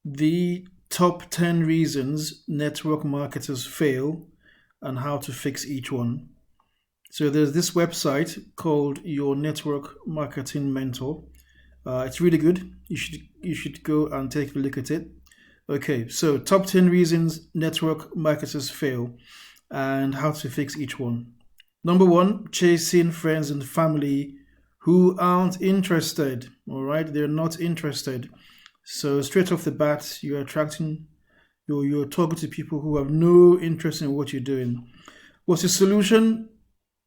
the top 10 reasons network marketers fail and how to fix each one. So there's this website called Your Network Marketing Mentor. It's really good. You should go and take a look at it. Okay, so top 10 reasons network marketers fail and how to fix each one. Number one, chasing friends and family who aren't interested. All right, they're not interested. So straight off the bat, you're attracting, you're talking to people who have no interest in what you're doing. What's the solution?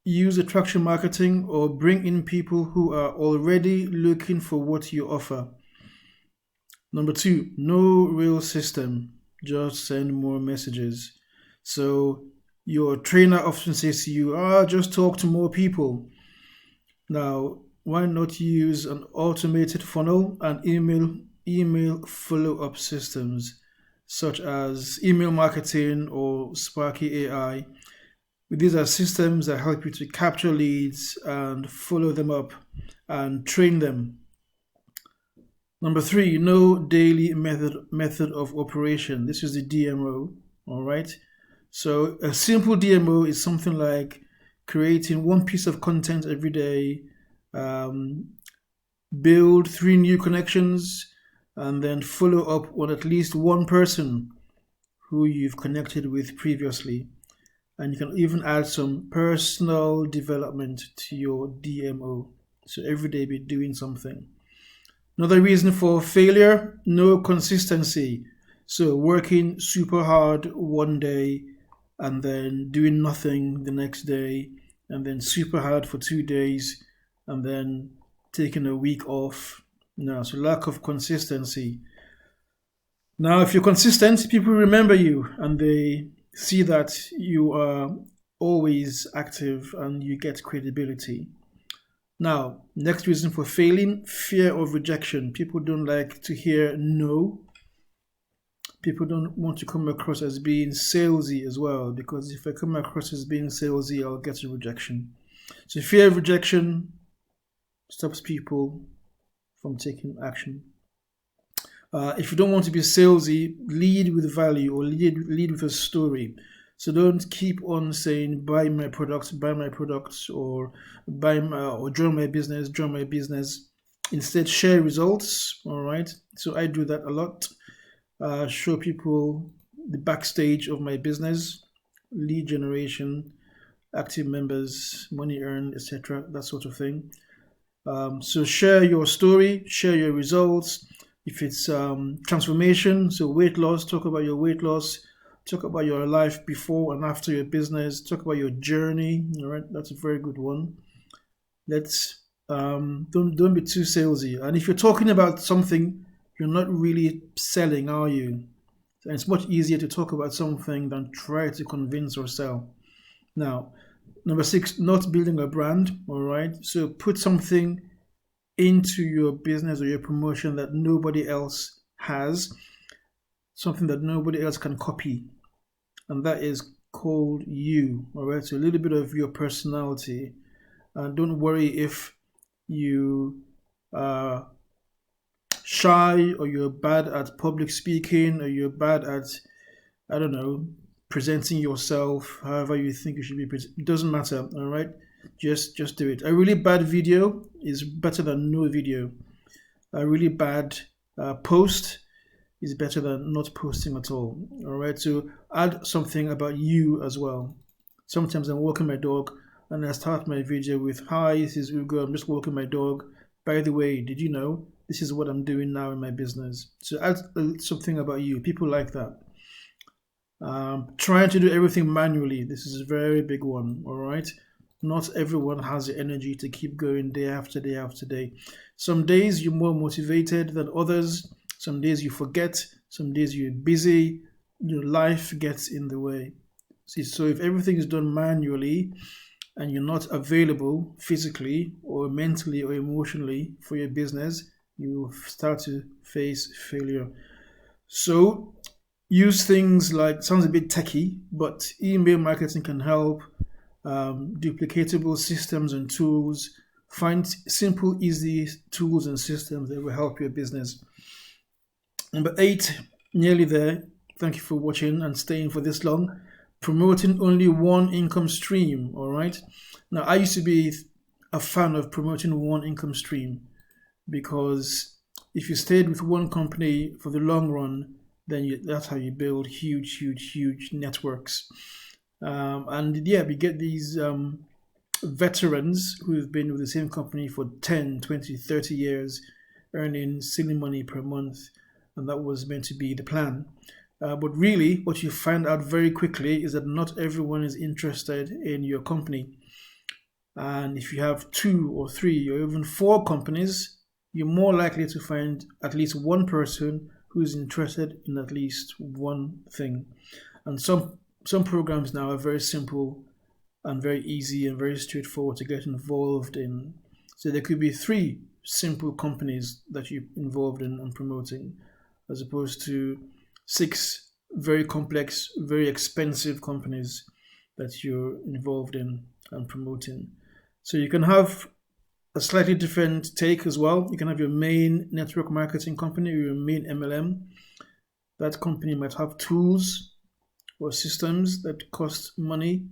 Use attraction marketing or bring in people who are already looking for what you offer. Number two, no real system, just send more messages. So your trainer often says to you, just talk to more people. Now, why not use an automated funnel and email follow-up systems such as email marketing or Sparky AI? These are systems that help you to capture leads and follow them up and train them. Number three, no daily method of operation. This is the DMO, all right? So a simple DMO is something like creating one piece of content every day, build 3 new connections, and then follow up on at least one person who you've connected with previously. And you can even add some personal development to your DMO. So every day be doing something. Another reason for failure, no consistency. So working super hard one day and then doing nothing the next day, and then super hard for 2 days and then taking a week off. No, so lack of consistency. Now, if you're consistent, people remember you and they see that you are always active and you get credibility. Now, next reason for failing, fear of rejection. People don't like to hear no. People don't want to come across as being salesy as well, because if I come across as being salesy, I'll get a rejection. So fear of rejection stops people from taking action. If you don't want to be salesy, lead with value or lead with a story. So don't keep on saying buy my products, or or join my business. Instead, share results. All right. So I do that a lot. Show people the backstage of my business, lead generation, active members, money earned, etc. That sort of thing. So share your story, share your results. If it's transformation, so weight loss, talk about your weight loss, talk about your life before and after your business, talk about your journey. All right, that's a very good one. Let's don't be too salesy. And if you're talking about something, you're not really selling, are you? And it's much easier to talk about something than try to convince or sell. Now, number 6, not building a brand. All right, so put something into your business or your promotion that nobody else has, something that nobody else can copy, and that is called you. All right, so a little bit of your personality. And don't worry if you are shy or you're bad at public speaking or you're bad at, I don't know, presenting yourself however you think you should be. It doesn't matter. All right, just do it. A really bad video is better than no video. A really bad post is better than not posting at all. All right, so add something about you as well. Sometimes I'm walking my dog and I start my video with, hi, this is Ugo, I'm just walking my dog. By the way, did you know this is what I'm doing now in my business? So add something about you. People like that. Trying to do everything manually. This is a very big one. All right, not everyone has the energy to keep going day after day after day. Some days you're more motivated than others. Some days you forget. Some days you're busy. Your life gets in the way. See, so if everything is done manually and you're not available physically or mentally or emotionally for your business, you start to face failure. So use things like, sounds a bit techy, but email marketing can help. Duplicatable systems and tools. Find simple, easy tools and systems that will help your business. Number 8, nearly there. Thank you for watching and staying for this long. Promoting only one income stream, all right? Now, I used to be a fan of promoting one income stream because if you stayed with one company for the long run, then that's how you build huge networks. And yeah, we get these veterans who've been with the same company for 10, 20, 30 years, earning silly money per month. And that was meant to be the plan. But really, what you find out very quickly is that not everyone is interested in your company. And if you have 2 or 3 or even 4 companies, you're more likely to find at least one person who is interested in at least one thing. And some programs now are very simple and very easy and very straightforward to get involved in. So there could be 3 simple companies that you're involved in and promoting, as opposed to 6 very complex, very expensive companies that you're involved in and promoting. So you can have a slightly different take as well. You can have your main network marketing company, your main MLM. That company might have tools or systems that cost money,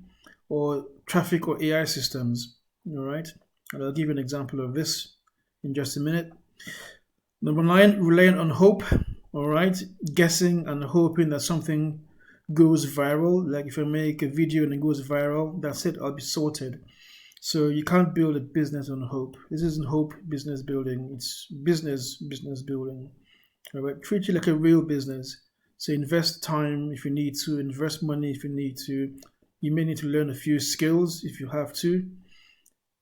or traffic or AI systems. All right. And I'll give you an example of this in just a minute. Number 9, relying on hope. All right. Guessing and hoping that something goes viral. Like if I make a video and it goes viral, that's it, I'll be sorted. So you can't build a business on hope. This isn't hope business building. It's business building. All right. Treat it like a real business. So invest time if you need to, invest money if you need to. You may need to learn a few skills if you have to,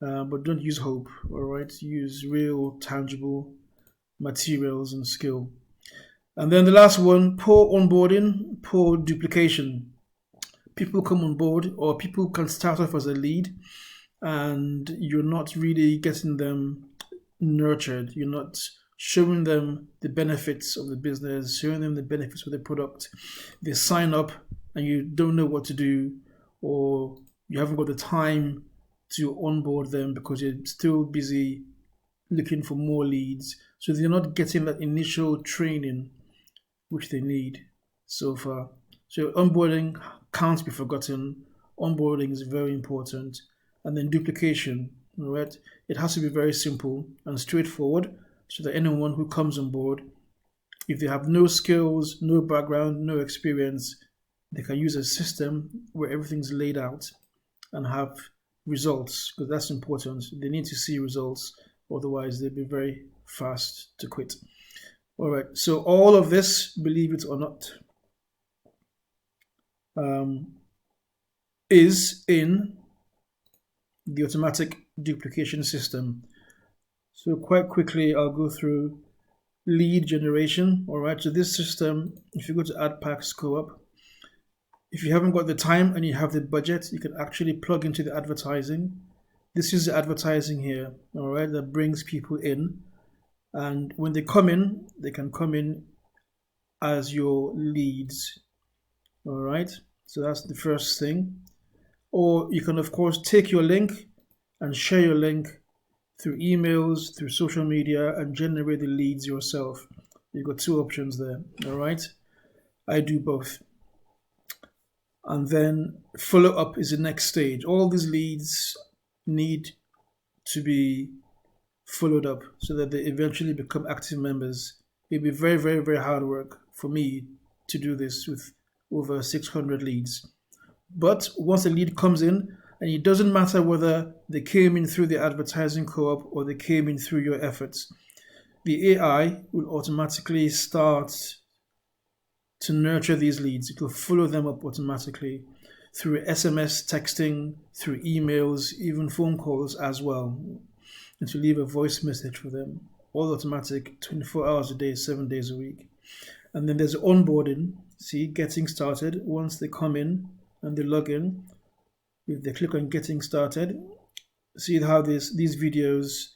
but don't use hope, all right? Use real, tangible materials and skill. And then the last one, poor onboarding, poor duplication. People come on board, or people can start off as a lead, and you're not really getting them nurtured. You're not showing them the benefits of the business, showing them the benefits of the product. They sign up and you don't know what to do, or you haven't got the time to onboard them because you're still busy looking for more leads. So they're not getting that initial training which they need so far. So onboarding can't be forgotten. Onboarding is very important. And then duplication, all right? It has to be very simple and straightforward so that anyone who comes on board, if they have no skills, no background, no experience, they can use a system where everything's laid out and have results, because that's important. They need to see results, otherwise they'll be very fast to quit. All right, so all of this, believe it or not, is in the automatic duplication system. So quite quickly, I'll go through lead generation. All right, so this system, if you go to Add Packs Co-op, if you haven't got the time and you have the budget, you can actually plug into the advertising. This is the advertising here, all right, that brings people in. And when they come in, they can come in as your leads, all right? So that's the first thing. Or you can, of course, take your link and share your link through emails, through social media, and generate the leads yourself. You've got 2 options there, all right? I do both. And then follow up is the next stage. All these leads need to be followed up so that they eventually become active members. It'll be very hard work for me to do this with over 600 leads. But once a lead comes in, and it doesn't matter whether they came in through the advertising co-op or they came in through your efforts, the AI will automatically start to nurture these leads. It will follow them up automatically through SMS, texting, through emails, even phone calls as well. And to leave a voice message for them, all automatic, 24 hours a day, 7 days a week. And then there's onboarding, see, getting started. Once they come in and they log in, if they click on getting started, see how these videos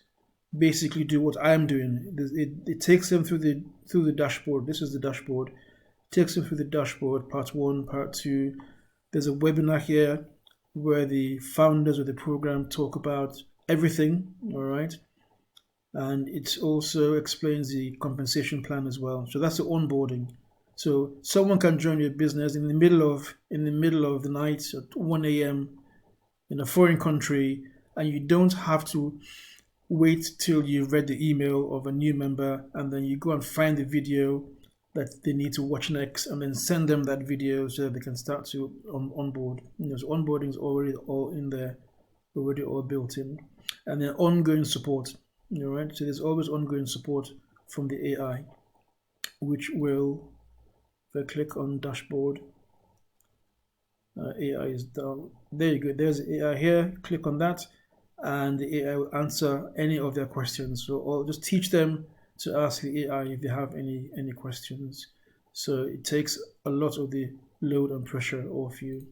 basically do what I'm doing. It takes them through the dashboard. This is the dashboard. It takes them through the dashboard, part 1, part 2. There's a webinar here where the founders of the program talk about everything, all right? and it also explains the compensation plan as well. So that's the onboarding. So someone can join your business in the middle of the night at 1 a.m. in a foreign country, and you don't have to wait till you've read the email of a new member, and then you go and find the video that they need to watch next, and then send them that video so that they can start to onboard. So onboarding is already all in there, already all built in, and then ongoing support. Right, so there's always ongoing support from the AI, which will, if I click on dashboard, AI is down. There you go. There's the AI here. Click on that, and the AI will answer any of their questions. So I'll just teach them to ask the AI if they have any questions. So it takes a lot of the load and pressure off you.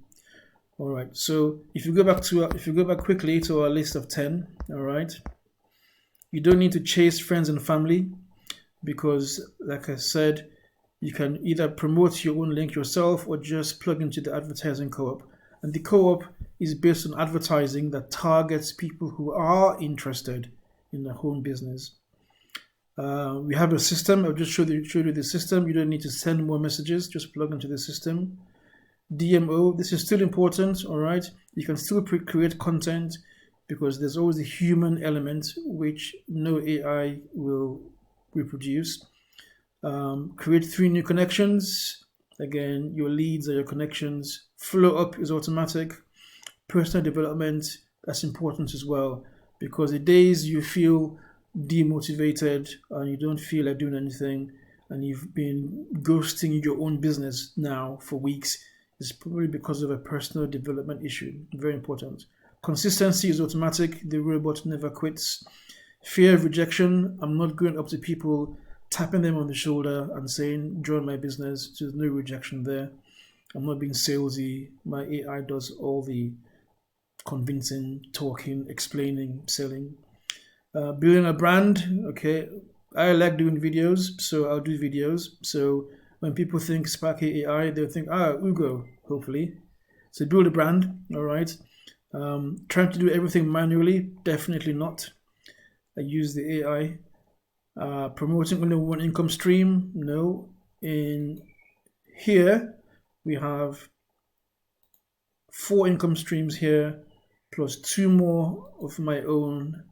All right. So if you go back quickly to our list of 10, all right, you don't need to chase friends and family, because, like I said, you can either promote your own link yourself or just plug into the advertising co-op. And the co-op is based on advertising that targets people who are interested in the home business. We have a system. I'll just show you the system. You don't need to send more messages. Just plug into the system. DMO, this is still important, all right? You can still create content, because there's always a human element which no AI will reproduce. Create 3 new connections. Again, your leads are your connections. Follow up is automatic. Personal development, that's important as well, because the days you feel demotivated and you don't feel like doing anything, and you've been ghosting your own business now for weeks, is probably because of a personal development issue. Very important. Consistency is automatic. The robot never quits. Fear of rejection. I'm not going up to people, tapping them on the shoulder and saying, join my business. So there's no rejection there. I'm not being salesy. My AI does all the convincing, talking, explaining, selling. Building a brand. Okay, I like doing videos, so I'll do videos. So when people think Sparky AI, they'll think, Ugo, hopefully. So build a brand, all right. Trying to do everything manually, definitely not. I use the AI. Promoting only one income stream, no. In here, we have 4 income streams here, plus 2 more of my own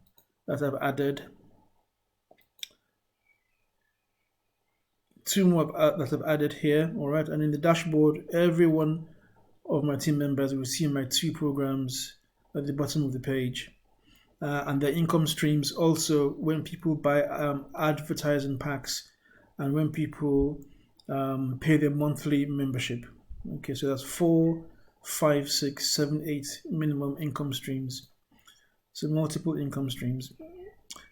that I've added. 2 more that I've added here, all right. And in the dashboard, every one of my team members will see my 2 programs at the bottom of the page. And their income streams also, when people buy advertising packs and when people pay their monthly membership. Okay, so that's 4, 5, 6, 7, 8 minimum income streams. So multiple income streams.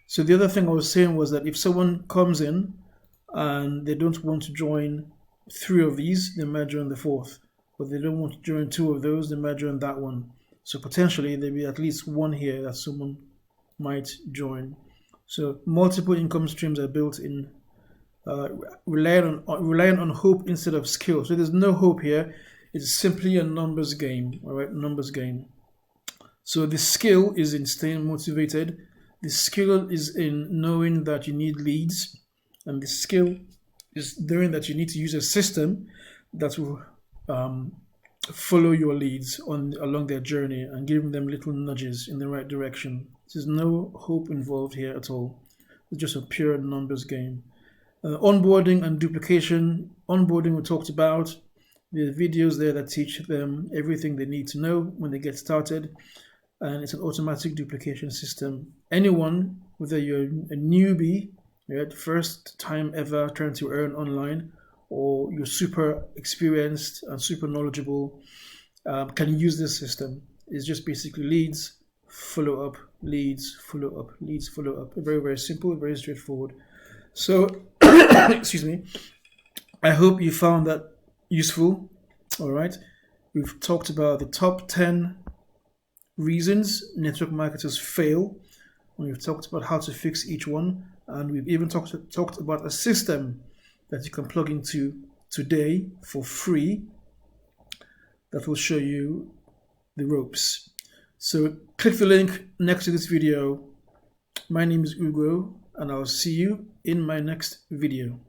So the other thing I was saying was that if someone comes in and they don't want to join 3 of these, they might join the 4th. But they don't want to join 2 of those, they might join that one. So potentially there'll be at least 1 here that someone might join. So multiple income streams are built in, relying on hope instead of skill. So there's no hope here. It's simply a numbers game. All right, numbers game. So the skill is in staying motivated. The skill is in knowing that you need leads, and the skill is knowing that you need to use a system that will follow your leads along their journey and giving them little nudges in the right direction. There's no hope involved here at all. It's just a pure numbers game. Onboarding and duplication. Onboarding we talked about. There are videos there that teach them everything they need to know when they get started. And it's an automatic duplication system. Anyone, whether you're a newbie, you're the first time ever trying to earn online, or you're super experienced and super knowledgeable, can use this system. It's just basically leads, follow up, leads, follow up, leads, follow up. Very, very simple, very straightforward. So, excuse me, I hope you found that useful. All right. We've talked about the top 10 reasons network marketers fail. And we've talked about how to fix each one. And we've even talked about a system that you can plug into today for free that will show you the ropes. So click the link next to this video. My name is Ugo. and I'll see you in my next video.